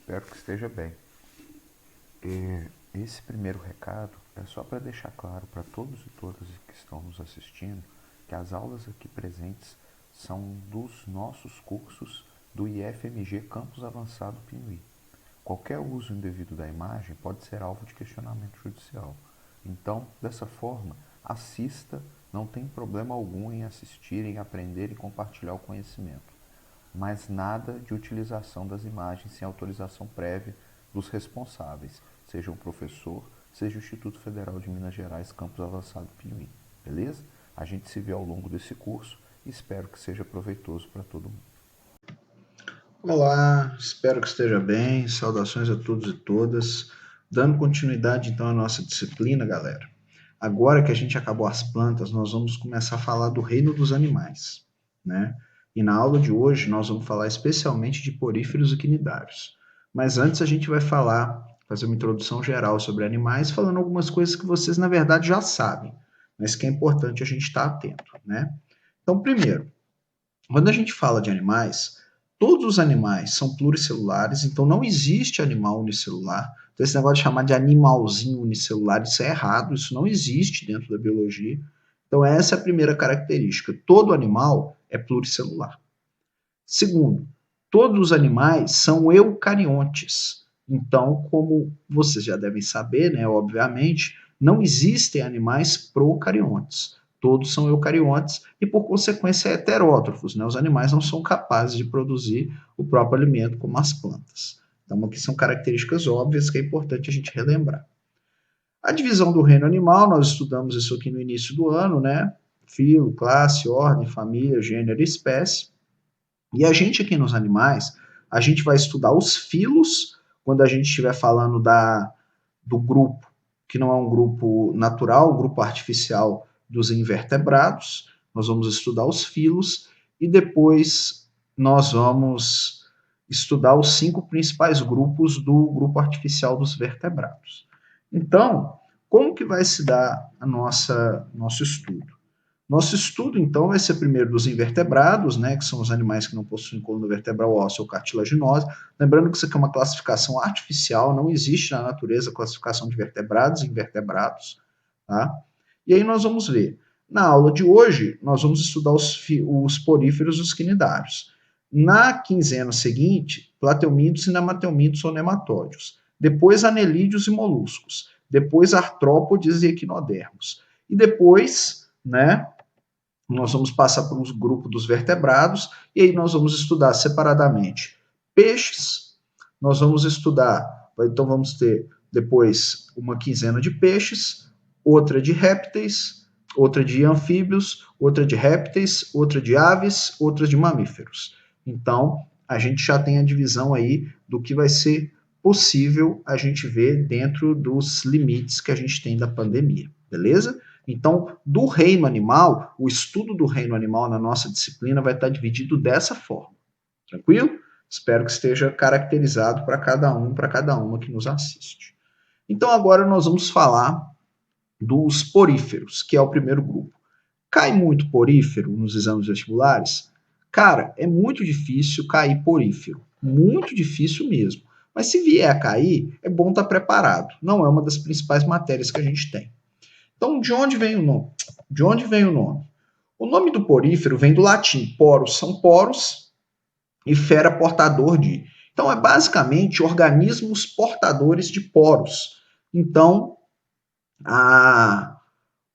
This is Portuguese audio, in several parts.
Espero que esteja bem. Esse primeiro recado é só para deixar claro para todos e todas que estão nos assistindo que as aulas aqui presentes são dos nossos cursos do IFMG Campus Avançado Pinuí. Qualquer uso indevido da imagem pode ser alvo de questionamento judicial. Então, dessa forma, assista, não tem problema algum em assistir, em aprender e compartilhar o conhecimento. Mas nada de utilização das imagens sem autorização prévia dos responsáveis, seja o professor, seja o Instituto Federal de Minas Gerais, Campus Avançado Pinuí. Beleza? A gente se vê ao longo desse curso e espero que seja proveitoso para todo mundo. Olá, espero que esteja bem. Saudações a todos e todas. Dando continuidade então à nossa disciplina, galera. Agora que a gente acabou as plantas, nós vamos começar a falar do reino dos animais, né? E na aula de hoje nós vamos falar especialmente de poríferos e quinidários. Mas antes a gente vai fazer uma introdução geral sobre animais, falando algumas coisas que vocês na verdade já sabem, mas que é importante a gente estar atento, né? Então, primeiro, quando a gente fala de animais, todos os animais são pluricelulares, então não existe animal unicelular. Então, esse negócio de chamar de animalzinho unicelular, isso é errado, isso não existe dentro da biologia. Então, essa é a primeira característica. Todo animal é pluricelular. Segundo, todos os animais são eucariontes. Então, como vocês já devem saber, né, obviamente, não existem animais procariontes. Todos são eucariontes e, por consequência, heterótrofos. Né? Os animais não são capazes de produzir o próprio alimento como as plantas. Então, aqui são características óbvias que é importante a gente relembrar. A divisão do reino animal, nós estudamos isso aqui no início do ano, né? Filo, classe, ordem, família, gênero e espécie. E a gente aqui nos animais, a gente vai estudar os filos, quando a gente estiver falando do grupo, que não é um grupo natural, um grupo artificial dos invertebrados. Nós vamos estudar os filos e depois nós vamos estudar os 5 principais grupos do grupo artificial dos vertebrados. Então, como que vai se dar nosso estudo? Nosso estudo, então, vai ser primeiro dos invertebrados, né, que são os animais que não possuem coluna vertebral óssea ou cartilaginosa. Lembrando que isso aqui é uma classificação artificial, não existe na natureza classificação de vertebrados e invertebrados. Tá? E aí nós vamos ver. Na aula de hoje, nós vamos estudar os poríferos e os quinidários. Na quinzena seguinte, plateumintos e nematelmintos ou nematódios. Depois, anelídeos e moluscos. Depois, artrópodes e equinodermos. E depois, né, nós vamos passar por um grupo dos vertebrados, e aí nós vamos estudar separadamente peixes, nós vamos estudar, então vamos ter depois uma quinzena de peixes, outra de répteis, outra de anfíbios, outra de répteis, outra de aves, outra de mamíferos. Então, a gente já tem a divisão aí do que vai ser possível a gente ver dentro dos limites que a gente tem da pandemia, beleza? Então, do reino animal, o estudo do reino animal na nossa disciplina vai estar dividido dessa forma. Tranquilo? Espero que esteja caracterizado para cada uma que nos assiste. Então, agora nós vamos falar dos poríferos, que é o primeiro grupo. Cai muito porífero nos exames vestibulares? Cara, é muito difícil cair porífero. Muito difícil mesmo. Mas se vier a cair, é bom estar preparado. Não é uma das principais matérias que a gente tem. Então, de onde vem o nome? De onde vem o nome? O nome do porífero vem do latim. Poros são poros e fera portador de. Então, é basicamente organismos portadores de poros. Então,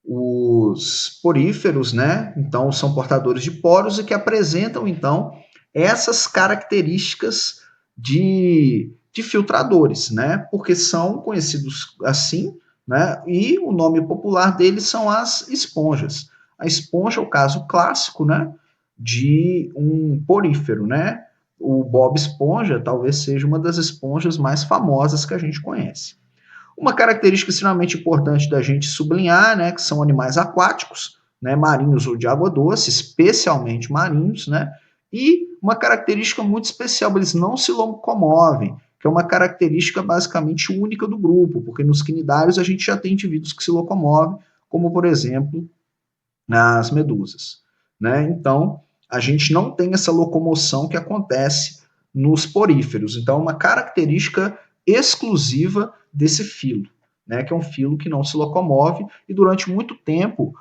os poríferos, né? Então, são portadores de poros e que apresentam, então, essas características de filtradores, né? Porque são conhecidos assim, né? E o nome popular deles são as esponjas. A esponja é o caso clássico, né? De um porífero, né? O Bob Esponja talvez seja uma das esponjas mais famosas que a gente conhece. Uma característica extremamente importante da gente sublinhar, né, que são animais aquáticos, né, marinhos ou de água doce, especialmente marinhos, né, e uma característica muito especial, eles não se locomovem, que é uma característica basicamente única do grupo, porque nos quinidários a gente já tem indivíduos que se locomovem, como por exemplo as medusas, né? Então a gente não tem essa locomoção que acontece nos poríferos. Então, uma característica exclusiva desse filo, né, que é um filo que não se locomove e durante muito tempo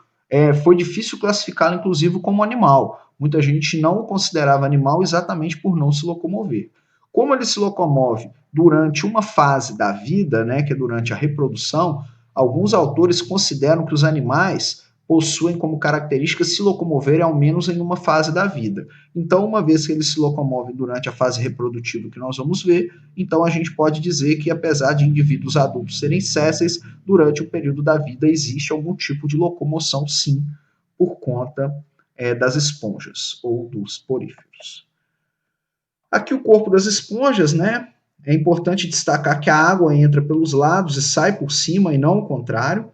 foi difícil classificá-lo, inclusive, como animal. Muita gente não o considerava animal exatamente por não se locomover. Como ele se locomove durante uma fase da vida, né, que é durante a reprodução, alguns autores consideram que os animais possuem como característica se locomoverem ao menos em uma fase da vida. Então, uma vez que eles se locomovem durante a fase reprodutiva que nós vamos ver, então a gente pode dizer que, apesar de indivíduos adultos serem sésseis, durante o período da vida existe algum tipo de locomoção, sim, por conta das esponjas ou dos poríferos. Aqui o corpo das esponjas, né? É importante destacar que a água entra pelos lados e sai por cima e não o contrário.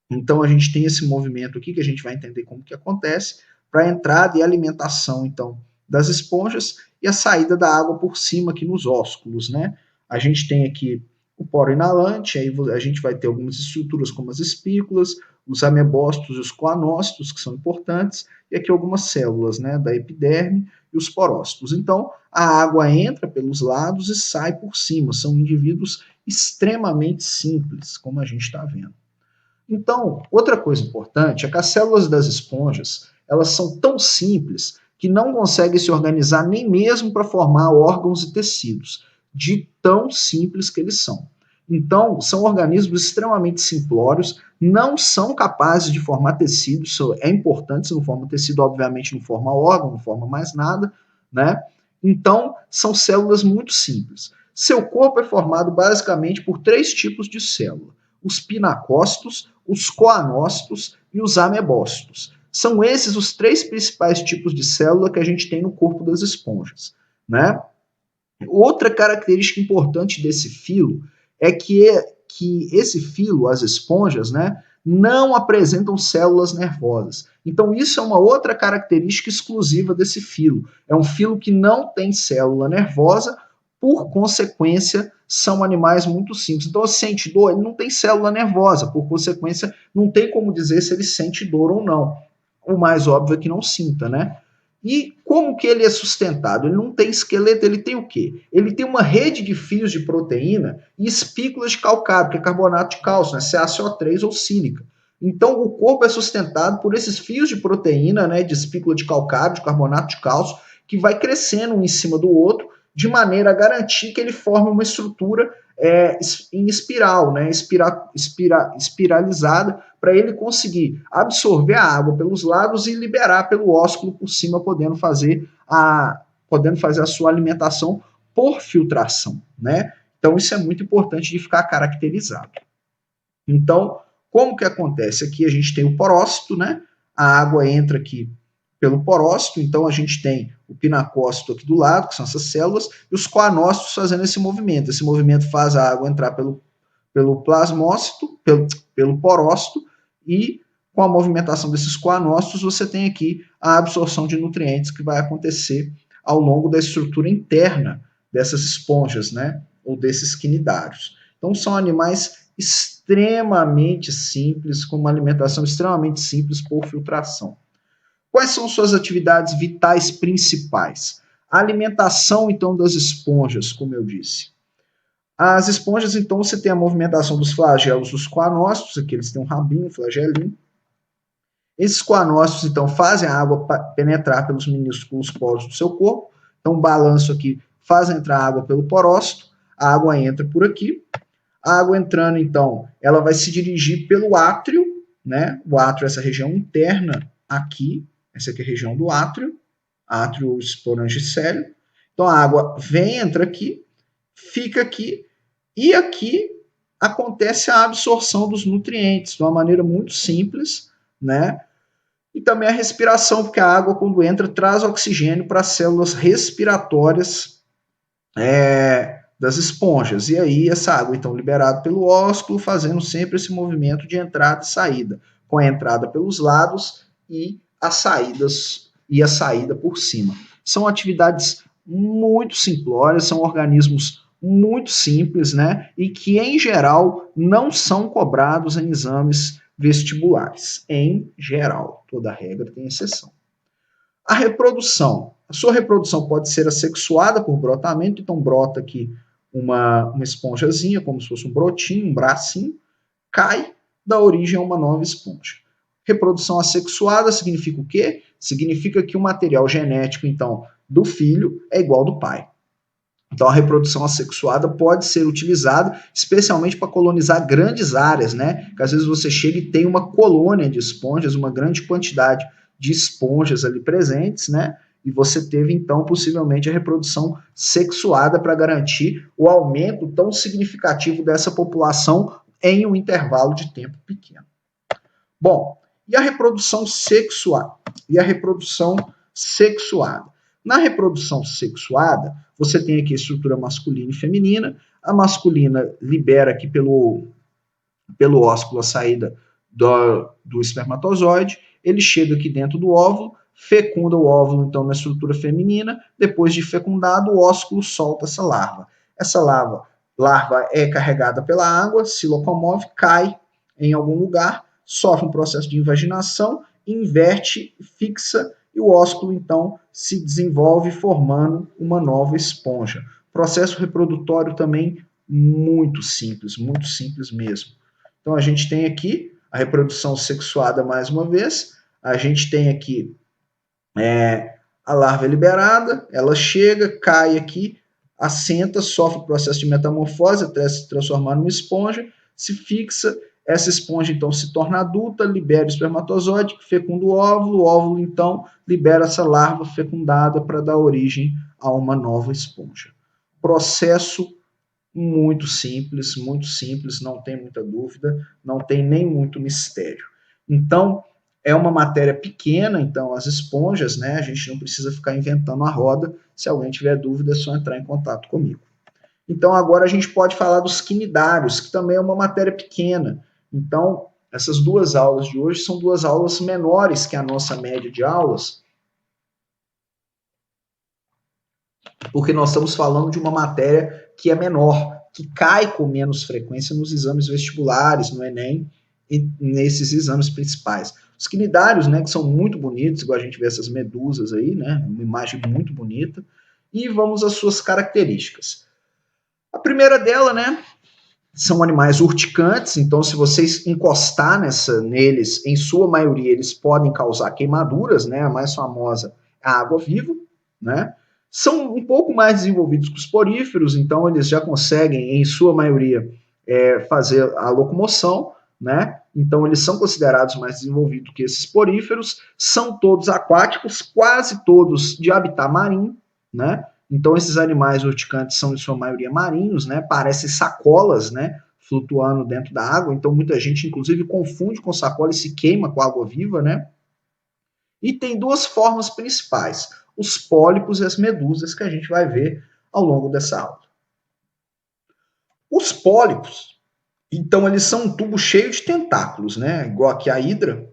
Então a gente tem esse movimento aqui que a gente vai entender como que acontece para a entrada e alimentação, então, das esponjas e a saída da água por cima aqui nos ósculos, né? A gente tem aqui o poro inalante, aí a gente vai ter algumas estruturas como as espículas, os amebócitos e os coanócitos, que são importantes, e aqui algumas células, né, da epiderme e os porócitos. Então, a água entra pelos lados e sai por cima. São indivíduos extremamente simples, como a gente está vendo. Então, outra coisa importante é que as células das esponjas, elas são tão simples que não conseguem se organizar nem mesmo para formar órgãos e tecidos, de tão simples que eles são. Então, são organismos extremamente simplórios, não são capazes de formar tecido, isso é importante, se não forma tecido, obviamente não forma órgão, não forma mais nada, né? Então, são células muito simples. Seu corpo é formado basicamente por 3 tipos de célula: os pinacócitos, os coanócitos e os amebócitos. São esses os 3 principais tipos de célula que a gente tem no corpo das esponjas, né? Outra característica importante desse filo é que esse filo, as esponjas, né, não apresentam células nervosas. Então, isso é uma outra característica exclusiva desse filo. É um filo que não tem célula nervosa, por consequência, são animais muito simples. Então, se sente dor, ele não tem célula nervosa, por consequência, não tem como dizer se ele sente dor ou não. O mais óbvio é que não sinta, né? E como que ele é sustentado? Ele não tem esqueleto, ele tem o quê? Ele tem uma rede de fios de proteína e espículas de calcário, que é carbonato de cálcio, né? CaCO3 ou sílica. Então, o corpo é sustentado por esses fios de proteína, né, de espícula de calcário, de carbonato de cálcio, que vai crescendo um em cima do outro, de maneira a garantir que ele forme uma estrutura em espiral, né, espiralizada, para ele conseguir absorver a água pelos lados e liberar pelo ósculo por cima, podendo fazer a sua alimentação por filtração, né? Então isso é muito importante de ficar caracterizado. Então, como que acontece? Aqui a gente tem o porócito, né? A água entra aqui pelo porócito, então a gente tem o pinacócito aqui do lado, que são essas células, e os coanócitos fazendo esse movimento. Esse movimento faz a água entrar pelo plasmócito, pelo porócito, e com a movimentação desses coanócitos, você tem aqui a absorção de nutrientes que vai acontecer ao longo da estrutura interna dessas esponjas, né? Ou desses quinidários. Então, são animais extremamente simples, com uma alimentação extremamente simples por filtração. Quais são suas atividades vitais principais? A alimentação, então, das esponjas, como eu disse. As esponjas, então, você tem a movimentação dos flagelos dos coanócitos, aqui eles têm um rabinho, um flagelinho. Esses coanócitos, então, fazem a água penetrar pelos minúsculos poros do seu corpo. Então, o balanço aqui faz entrar a água pelo porócito, a água entra por aqui. A água entrando, então, ela vai se dirigir pelo átrio, né? O átrio é essa região interna aqui, essa aqui é a região do átrio esporangicélio. Então, a água vem, entra aqui, fica aqui, e aqui acontece a absorção dos nutrientes de uma maneira muito simples, né? E também a respiração, porque a água, quando entra, traz oxigênio para as células respiratórias das esponjas. E aí, essa água, então, liberada pelo ósculo, fazendo sempre esse movimento de entrada e saída, com a entrada pelos lados e a saída por cima. São atividades muito simplórias, são organismos muito simples, né? E que, em geral, não são cobrados em exames vestibulares. Em geral, toda regra tem exceção. A reprodução. A sua reprodução pode ser assexuada por brotamento, então brota aqui uma esponjazinha, como se fosse um brotinho, um bracinho, cai, dá origem a uma nova esponja. Reprodução assexuada significa o quê? Significa que o material genético, então, do filho é igual ao do pai. Então, a reprodução assexuada pode ser utilizada especialmente para colonizar grandes áreas, né? Que às vezes você chega e tem uma colônia de esponjas, uma grande quantidade de esponjas ali presentes, né? E você teve, então, possivelmente a reprodução sexuada para garantir o aumento tão significativo dessa população em um intervalo de tempo pequeno. Bom, e a reprodução sexuada? Na reprodução sexuada, você tem aqui a estrutura masculina e feminina. A masculina libera aqui pelo ósculo a saída do espermatozoide, ele chega aqui dentro do óvulo, fecunda o óvulo, então, na estrutura feminina. Depois de fecundado, o ósculo solta essa larva. Essa larva é carregada pela água, se locomove, cai em algum lugar, sofre um processo de invaginação, inverte, fixa, e o ósculo, então, se desenvolve formando uma nova esponja. Processo reprodutório também muito simples mesmo. Então, a gente tem aqui a reprodução sexuada mais uma vez, a gente tem aqui a larva é liberada, ela chega, cai aqui, assenta, sofre o processo de metamorfose até se transformar numa esponja, se fixa, essa esponja então se torna adulta, libera o espermatozoide, que fecunda o óvulo então libera essa larva fecundada para dar origem a uma nova esponja. Processo muito simples, não tem muita dúvida, não tem nem muito mistério. Então, é uma matéria pequena, então as esponjas, né, a gente não precisa ficar inventando a roda. Se alguém tiver dúvida, é só entrar em contato comigo. Então, agora a gente pode falar dos quinidários, que também é uma matéria pequena. Então, essas duas aulas de hoje são duas aulas menores que a nossa média de aulas, porque nós estamos falando de uma matéria que é menor, que cai com menos frequência nos exames vestibulares, no Enem, e nesses exames principais. Os quinidários, né, que são muito bonitos, igual a gente vê essas medusas aí, né, uma imagem muito bonita, e vamos às suas características. A primeira dela, né, são animais urticantes, então se vocês encostar neles, em sua maioria, eles podem causar queimaduras, né, a mais famosa é a água-viva, né, são um pouco mais desenvolvidos que os poríferos, então eles já conseguem, em sua maioria, fazer a locomoção, né? Então eles são considerados mais desenvolvidos que esses poríferos, são todos aquáticos, quase todos de habitat marinho, né? Então esses animais urticantes são em sua maioria marinhos, né? Parecem sacolas, né? Flutuando dentro da água, então muita gente inclusive confunde com sacola e se queima com água viva, né? E tem duas formas principais, os pólipos e as medusas, que a gente vai ver ao longo dessa aula. Os pólipos, então, eles são um tubo cheio de tentáculos, né? Igual aqui a hidra,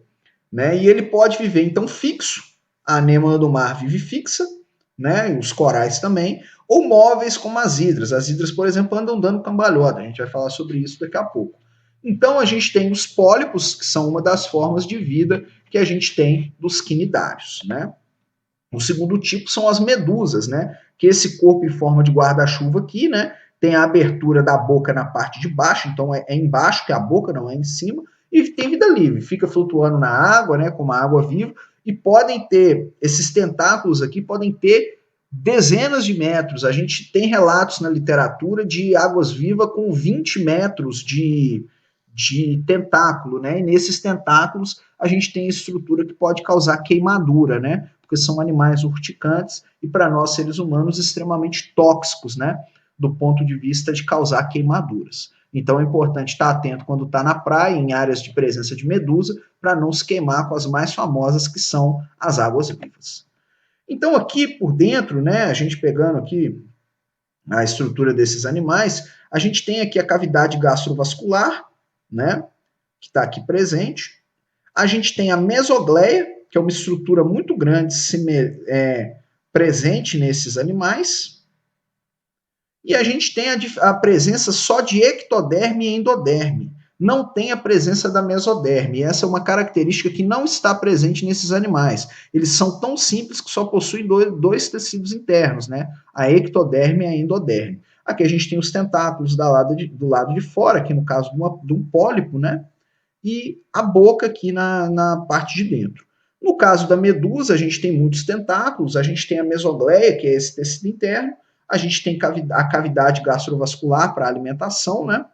né? E ele pode viver, então, fixo. A anêmona do mar vive fixa, né? E os corais também. Ou móveis, como as hidras. As hidras, por exemplo, andam dando cambalhota. A gente vai falar sobre isso daqui a pouco. Então, a gente tem os pólipos, que são uma das formas de vida que a gente tem dos quinidários, né? O segundo tipo são as medusas, né? Que esse corpo em forma de guarda-chuva aqui, né? Tem a abertura da boca na parte de baixo, então é embaixo que é a boca, não é em cima, e tem vida livre, fica flutuando na água, né? Como a água viva, e podem ter, esses tentáculos aqui podem ter dezenas de metros. A gente tem relatos na literatura de águas-vivas com 20 metros de tentáculo, né? E nesses tentáculos a gente tem estrutura que pode causar queimadura, né? Porque são animais urticantes e para nós seres humanos extremamente tóxicos, né? Do ponto de vista de causar queimaduras. Então é importante estar atento quando está na praia, em áreas de presença de medusa, para não se queimar com as mais famosas, que são as águas-vivas. Então aqui por dentro, né, a gente pegando aqui a estrutura desses animais, a gente tem aqui a cavidade gastrovascular, né, que está aqui presente. A gente tem a mesogleia, que é uma estrutura muito grande presente nesses animais. E a gente tem a presença só de ectoderme e endoderme. não tem a presença da mesoderme. E essa é uma característica que não está presente nesses animais. Eles são tão simples que só possuem dois tecidos internos, né? A ectoderme e a endoderme. Aqui a gente tem os tentáculos do lado de fora, aqui no caso de um pólipo, né? E a boca aqui na parte de dentro. No caso da medusa, a gente tem muitos tentáculos, a gente tem a mesogleia, que é esse tecido interno, a gente tem a cavidade gastrovascular para alimentação, né?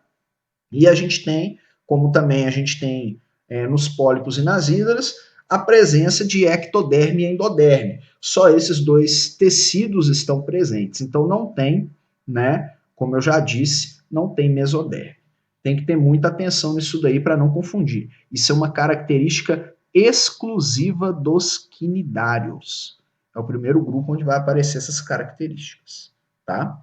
E a gente tem, como também a gente tem nos pólipos e nas hidras, a presença de ectoderme e endoderme. Só esses dois tecidos estão presentes. Então não tem, né? Como eu já disse, não tem mesoderme. Tem que ter muita atenção nisso daí para não confundir. Isso é uma característica exclusiva dos quinidários. É o primeiro grupo onde vai aparecer essas características, tá?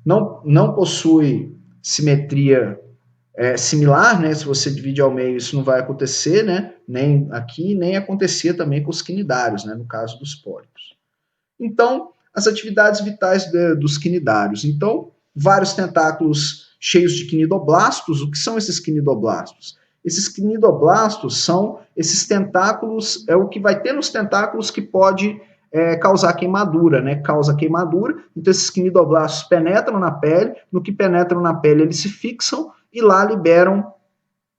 Não possui simetria similar, né? Se você divide ao meio, isso não vai acontecer, né? Nem aqui, nem acontecia também com os quinidários, né? No caso dos pólipos. Então, as atividades vitais dos quinidários. Então, vários tentáculos cheios de quinidoblastos. O que são esses quinidoblastos? Esses quinidoblastos são esses tentáculos, é o que vai ter nos tentáculos que pode causar queimadura, né? Causa queimadura. Então, esses quinidoblastos penetram na pele, no que penetram na pele, eles se fixam e lá liberam,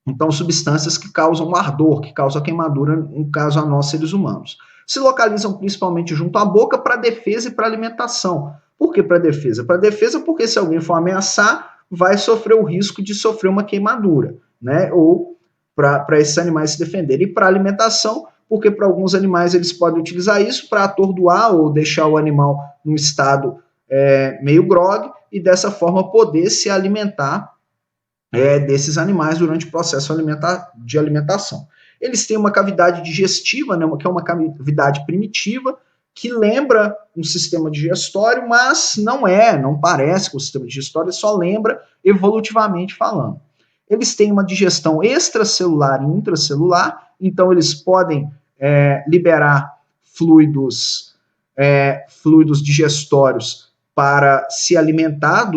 então, substâncias que causam ardor, que causam queimadura, no caso a nós, seres humanos. Se localizam principalmente junto à boca para defesa e para alimentação. Por que para defesa? Para defesa porque se alguém for ameaçar, vai sofrer o risco de sofrer uma queimadura, né? Ou para esses animais se defenderem. E para alimentação, porque para alguns animais eles podem utilizar isso para atordoar ou deixar o animal num estado meio grogue e dessa forma poder se alimentar desses animais durante o processo de alimentação. Eles têm uma cavidade digestiva, né, que é uma cavidade primitiva, que lembra um sistema digestório, mas não parece com o sistema digestório, só lembra evolutivamente falando. Eles têm uma digestão extracelular e intracelular, então eles podem liberar fluidos digestórios para se alimentar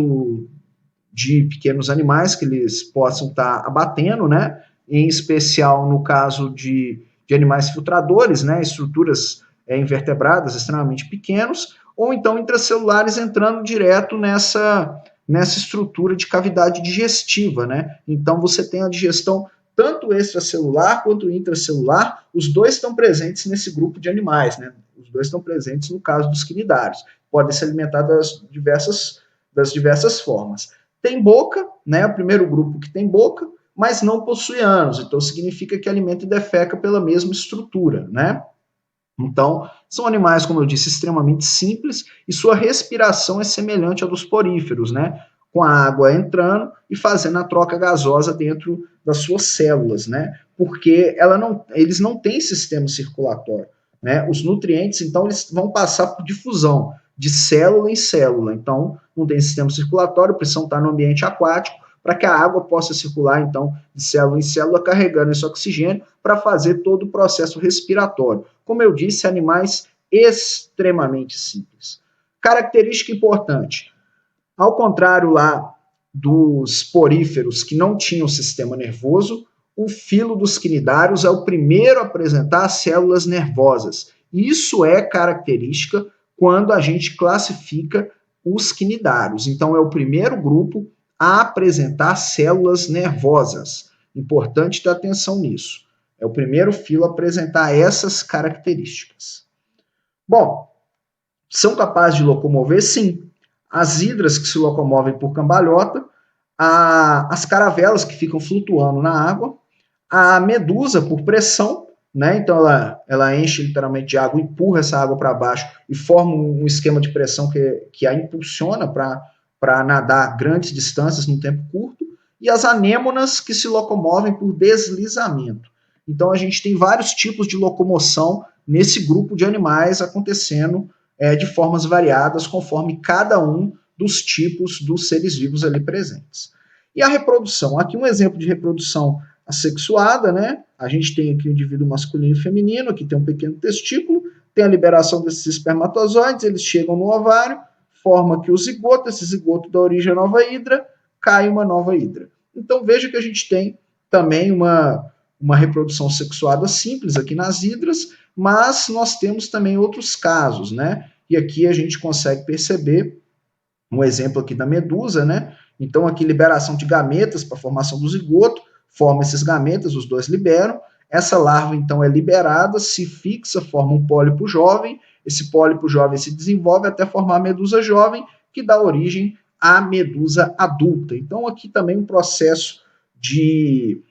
de pequenos animais que eles possam estar abatendo, né? Em especial no caso de animais filtradores, né? Estruturas invertebradas extremamente pequenos, ou então intracelulares entrando direto nessa estrutura de cavidade digestiva, né? Então você tem a digestão tanto extracelular quanto intracelular, os dois estão presentes nesse grupo de animais, né? Os dois estão presentes no caso dos quinidários. Podem se alimentar das diversas formas. Tem boca, né? O primeiro grupo que tem boca, mas não possui ânus. Então, significa que alimenta e defeca pela mesma estrutura, né? Então, são animais, como eu disse, extremamente simples e sua respiração é semelhante à dos poríferos, né? Com a água entrando e fazendo a troca gasosa dentro das suas células, né? Porque eles não têm sistema circulatório, né? Os nutrientes, então, eles vão passar por difusão de célula em célula. Então, não tem sistema circulatório, precisam estar no ambiente aquático para que a água possa circular, então, de célula em célula, carregando esse oxigênio para fazer todo o processo respiratório. Como eu disse, animais extremamente simples. Característica importante, ao contrário lá dos poríferos que não tinham sistema nervoso, o filo dos quinidários é o primeiro a apresentar células nervosas. Isso é característica quando a gente classifica os quinidários. Então, é o primeiro grupo a apresentar células nervosas. Importante ter atenção nisso. É o primeiro filo a apresentar essas características. Bom, são capazes de locomover? Sim. As hidras que se locomovem por cambalhota, as caravelas que ficam flutuando na água, a medusa por pressão, né? Então ela enche literalmente de água, empurra essa água para baixo e forma um esquema de pressão que a impulsiona para nadar grandes distâncias num tempo curto, e as anêmonas que se locomovem por deslizamento. Então a gente tem vários tipos de locomoção nesse grupo de animais acontecendo de formas variadas conforme cada um dos tipos dos seres vivos ali presentes. E a reprodução, aqui um exemplo de reprodução assexuada, né? A gente tem aqui o indivíduo masculino e feminino, aqui tem um pequeno testículo, tem a liberação desses espermatozoides, eles chegam no ovário, forma aqui o zigoto, esse zigoto dá origem à nova hidra, cai uma nova hidra. Então veja que a gente tem também uma reprodução sexuada simples aqui nas hidras, mas nós temos também outros casos, né? E aqui a gente consegue perceber um exemplo aqui da medusa, né? Então aqui liberação de gametas para formação do zigoto, forma esses gametas, os dois liberam. Essa larva então é liberada, se fixa, forma um pólipo jovem. Esse pólipo jovem se desenvolve até formar a medusa jovem, que dá origem à medusa adulta. Então aqui também um processo de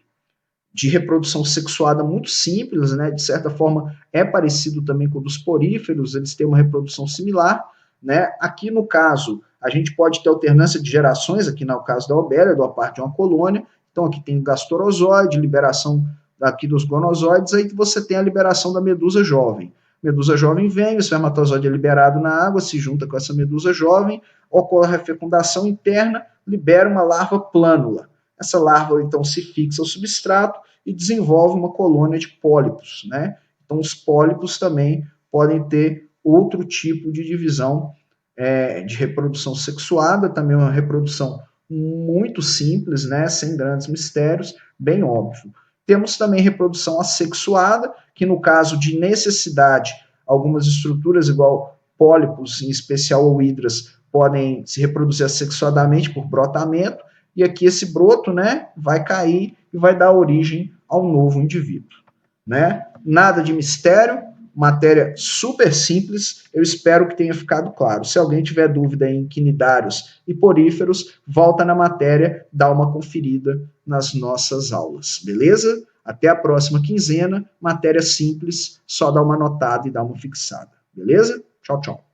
reprodução sexuada muito simples, né? De certa forma é parecido também com o dos poríferos, eles têm uma reprodução similar, né? Aqui no caso, a gente pode ter alternância de gerações, aqui no caso da obelia, do parte de uma colônia, então aqui tem gastrorozoide, liberação aqui dos gonozoides, aí que você tem a liberação da medusa jovem. Medusa jovem vem, o espermatozoide é liberado na água, se junta com essa medusa jovem, ocorre a fecundação interna, libera uma larva plânula. Essa larva, então, se fixa ao substrato e desenvolve uma colônia de pólipos, né? Então, os pólipos também podem ter outro tipo de divisão de reprodução sexuada, também uma reprodução muito simples, né? Sem grandes mistérios, bem óbvio. Temos também reprodução assexuada, que no caso de necessidade, algumas estruturas, igual pólipos, em especial ou hidras, podem se reproduzir assexuadamente por brotamento, e aqui esse broto, né, vai cair e vai dar origem ao novo indivíduo, né? Nada de mistério, matéria super simples, eu espero que tenha ficado claro. Se alguém tiver dúvida em quinidários e poríferos, volta na matéria, dá uma conferida nas nossas aulas, beleza? Até a próxima quinzena, matéria simples, só dá uma notada e dá uma fixada, beleza? Tchau, tchau.